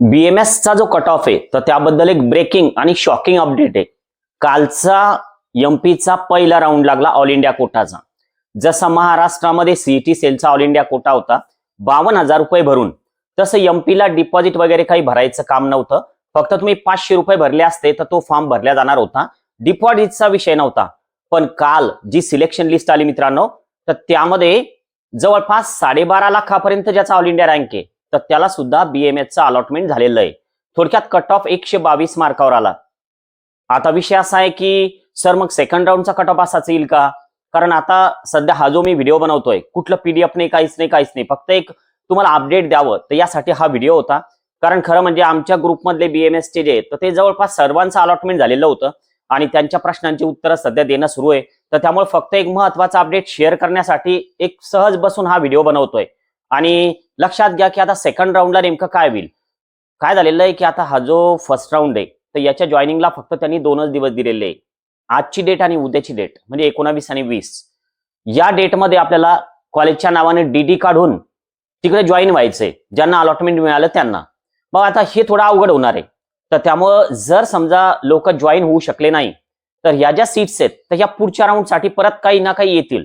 BMS चा जो cut off आहे तर त्याबद्दल एक ब्रेकिंग आणि शॉकिंग अपडेट आहे। कालचा एमपीचा पहिला राऊंड लागला ऑल इंडिया कोटाचा। जसा महाराष्ट्रामध्ये सीईटी सेलचा ऑल इंडिया कोटा होता 52,000 रुपये भरून, तसं एमपीला डिपॉझिट वगैरे काही भरायचं काम नव्हतं। फक्त तुम्ही 500 रुपये भरले असते तर तो फॉर्म भरला जाणार होता, डिपॉझिटचा विषय नव्हता। पण काल जी सिलेक्शन लिस्ट आली मित्रांनो, तर त्यामध्ये जवळपास 12.5 लाखापर्यंत ज्याचा ऑल इंडिया रँक आहे तर त्याला सुद्धा बीएमएसचा अलॉटमेंट झालेलं आहे। थोडक्यात कट ऑफ 122 मार्कावर आला। आता विषय असा आहे की सर मग सेकंड राऊंडचा कट ऑफ असाच येईल का? कारण आता सध्या हा जो मी व्हिडिओ बनवतोय कुठलं पीडीएफ नाही, काहीच नाही, फक्त एक तुम्हाला अपडेट द्यावं तर यासाठी हा व्हिडिओ होता। कारण खरं म्हणजे आमच्या ग्रुपमधले बीएमएसचे जे तर ते जवळपास सर्वांचं अलॉटमेंट झालेलं होतं आणि त्यांच्या प्रश्नांची उत्तरं सध्या देणं सुरू आहे। तर त्यामुळे फक्त एक महत्त्वाचा अपडेट शेअर करण्यासाठी एक सहज बसून हा व्हिडिओ बनवतोय। आणि लक्षात घ्या की आता सेकंड राऊंडला नेमकं काय होईल। काय झालेलं आहे की आता हा जो फर्स्ट राऊंड आहे तर याच्या जॉईनिंगला फक्त त्यांनी 2च दिवस दिलेले आहे, आजची डेट आणि उद्याची डेट, म्हणजे 19 आणि 20 या डेटमध्ये आपल्याला कॉलेजच्या नावाने डीडी काढून तिकडे जॉईन व्हायचंय, ज्यांना अलॉटमेंट मिळालं त्यांना। मग आता हे थोडं अवघड होणार आहे। तर त्यामुळं जर समजा लोक जॉईन होऊ शकले नाही तर या ज्या सीट्स आहेत तर या पुढच्या राऊंडसाठी परत काही ना काही येतील।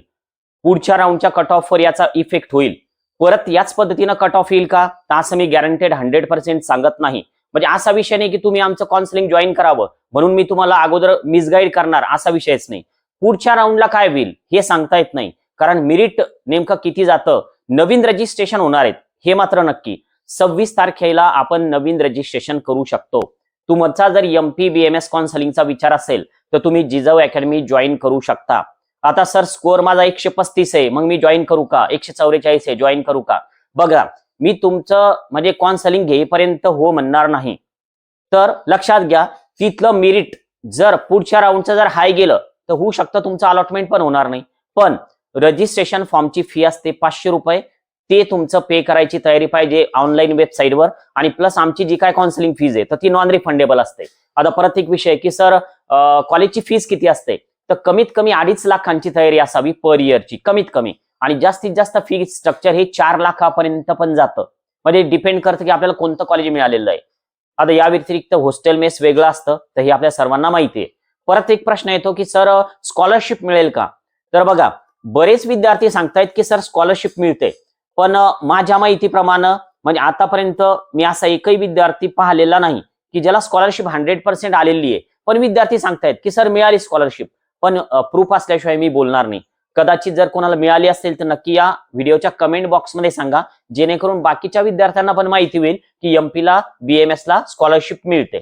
पुढच्या राऊंडच्या कट ऑफवर याचा इफेक्ट होईल, परत याच पद्धतीनं कट ऑफ येईल का तर असं मी गॅरंटेड 100% सांगत नाही। म्हणजे असा विषय नाही की तुम्ही आमचं काउन्सिलिंग जॉईन करावं म्हणून मी तुम्हाला अगोदर मिसगाईड करणार, असा विषयच नाही। पुढच्या राऊंडला काय होईल हे सांगता येत नाही, कारण मेरिट नेमकं किती जातं, नवीन रजिस्ट्रेशन होणार आहेत हे मात्र नक्की। 26 तारखेला आपण नवीन रजिस्ट्रेशन करू शकतो। तुमचा जर एमपी बीएमएस काउन्सिलिंगचा विचार असेल तर तुम्ही जिजाऊ अकॅडमी जॉईन करू शकता। आता सर स्कोअर माझा 135 आहे, मग मी जॉईन करू का? 144 आहे, जॉईन करू का? बघा, मी तुमचं म्हणजे काउन्सिलिंग घेईपर्यंत हो म्हणणार नाही। तर लक्षात घ्या, तिथलं मेरिट जर पुढच्या राऊंडचं जर हाय गेलं तर होऊ शकतं तुमचं अलॉटमेंट पण होणार नाही। पण रजिस्ट्रेशन फॉर्मची फी असते 500 रुपये, ते तुमचं पे करायची तयारी पाहिजे ऑनलाईन वेबसाईटवर। आणि प्लस आमची जी काय काउन्सिलिंग फीज आहे तर ती नॉन रिफंडेबल असते। आता परत एक विषय की सर कॉलेजची फीज किती असते, तर कमीत कमी 2.5 लाखांची तयारी असावी पर इयरची, कमीत कमी। आणि जास्तीत जास्त फी स्ट्रक्चर हे 4 लाखापर्यंत पण जातं, म्हणजे डिपेंड करतं की आपल्याला कोणतं कॉलेज मिळालेलं आहे। आता या व्यतिरिक्त हॉस्टेल मेस वेगळं असतं, तर हे आपल्या सर्वांना माहिती आहे। परत एक प्रश्न येतो की सर स्कॉलरशिप मिळेल का? तर बघा, बरेच विद्यार्थी सांगतायत की सर स्कॉलरशिप मिळते, पण माझ्या माहितीप्रमाणे म्हणजे आतापर्यंत मी असा एकही विद्यार्थी पाहिलेला नाही की ज्याला स्कॉलरशिप 100% आलेली आहे। पण विद्यार्थी सांगतायत की सर मिळाली स्कॉलरशिप, पण प्रूफ असल्याशिवाय मी बोलणार नाही। कदाचित जर कोणाला मिळाली असेल तर नक्की या व्हिडिओच्या कमेंट बॉक्समध्ये सांगा, जेणेकरून बाकीच्या विद्यार्थ्यांना पण माहिती होईल की एमपीला बीएमएसला स्कॉलरशिप मिळते।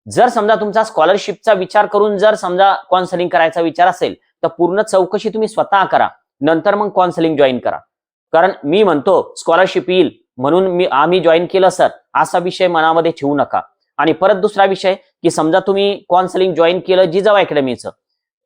जर समजा तुमचा स्कॉलरशिपचा विचार करून जर समजा काउन्सिलिंग करायचा विचार असेल तर पूर्ण चौकशी तुम्ही स्वतः करा, नंतर मग काउन्सिलिंग जॉईन करा। कारण मी म्हणतो स्कॉलरशिप येईल म्हणून आम्ही जॉईन केलं सर, असा विषय मनामध्ये ठेवू नका। आणि परत दुसरा विषय की समजा तुम्ही काउन्सिलिंग जॉईन केलं जिजाऊ अकॅडमीचं,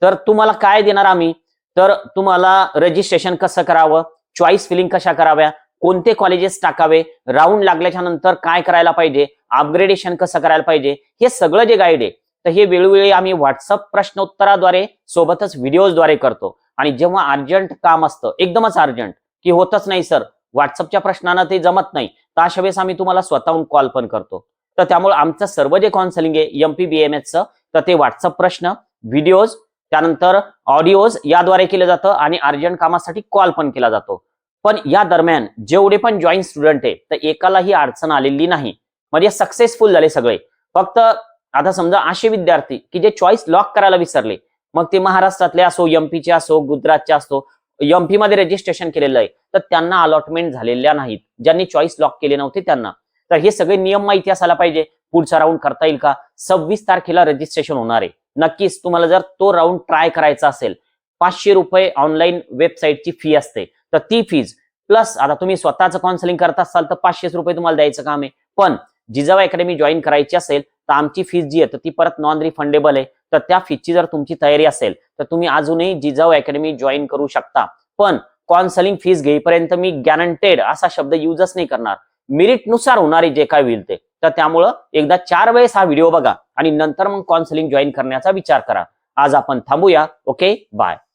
तर तुम्हाला काय देणार आम्ही, तर तुम्हाला रजिस्ट्रेशन कसं करावं, चॉईस फिलिंग कशा कराव्या, कोणते कॉलेजेस टाकावे, राऊंड लागल्याच्या नंतर काय करायला पाहिजे, अपग्रेडेशन कसं करायला पाहिजे, हे सगळं जे गाईड आहे तर हे वेळोवेळी आम्ही व्हॉट्सअप प्रश्नोत्तराद्वारे सोबतच व्हिडिओजद्वारे करतो। आणि जेव्हा अर्जंट काम असतं, एकदमच अर्जंट की होतच नाही सर, व्हॉट्सअपच्या प्रश्नांना ते जमत नाही, तर अशा वेळेस आम्ही तुम्हाला स्वतःहून कॉल पण करतो। तर त्यामुळे आमचं सर्व जे काउन्सिलिंग आहे एमपी बीएमएसचं तर ते व्हॉट्सअप प्रश्न, व्हिडिओज, त्यानंतर ऑडिओज याद्वारे केलं जातं आणि अर्जंट कामासाठी कॉल पण केला जातो। पण या दरम्यान जेवढे पण जॉईन स्टुडंट आहे तर एकालाही अडचण आलेली नाही, म्हणजे सक्सेसफुल झाले सगळे। फक्त आता समजा असे विद्यार्थी की जे चॉईस लॉक करायला विसरले, मग ते महाराष्ट्रातले असो, एमपीचे असो, गुजरातचे असो, एमपी मध्ये रजिस्ट्रेशन केलेलं आहे तर त्यांना अलॉटमेंट झालेल्या नाहीत, ज्यांनी चॉईस लॉक केले नव्हते त्यांना। तर हे सगळे नियम माहिती असायला पाहिजे। पुढचा राऊंड करता येईल का? 26 तारखेला रजिस्ट्रेशन होणार आहे। नक्कीच तुम्हाला जर तो राऊंड ट्राय करायचा असेल, 500 रुपये ऑनलाईन वेबसाईटची फी असते, तर ती फीज प्लस आता तुम्ही स्वतःचं काउन्सिलिंग करत असाल तर 500 रुपये तुम्हाला द्यायचं काम आहे। पण जिजाऊ अकॅडमी जॉईन करायची असेल तर आमची फीज जी आहे तर ती परत नॉन रिफंडेबल आहे। तर त्या फीजची जर तुमची तयारी असेल तर तुम्ही अजूनही जिजाऊ अकॅडमी जॉईन करू शकता। पण काउन्सिलिंग फीज घेईपर्यंत मी गॅरंटेड असा शब्द युजच नाही करणार, मेरिट नुसार होणारे जे काय होईल ते। तर त्यामुळं एकदा 4 वेळेस हा व्हिडिओ बघा आणि नंतर मग काउन्सिलिंग जॉईन करण्याचा विचार करा। आज आपण थांबूया। Okay, bye.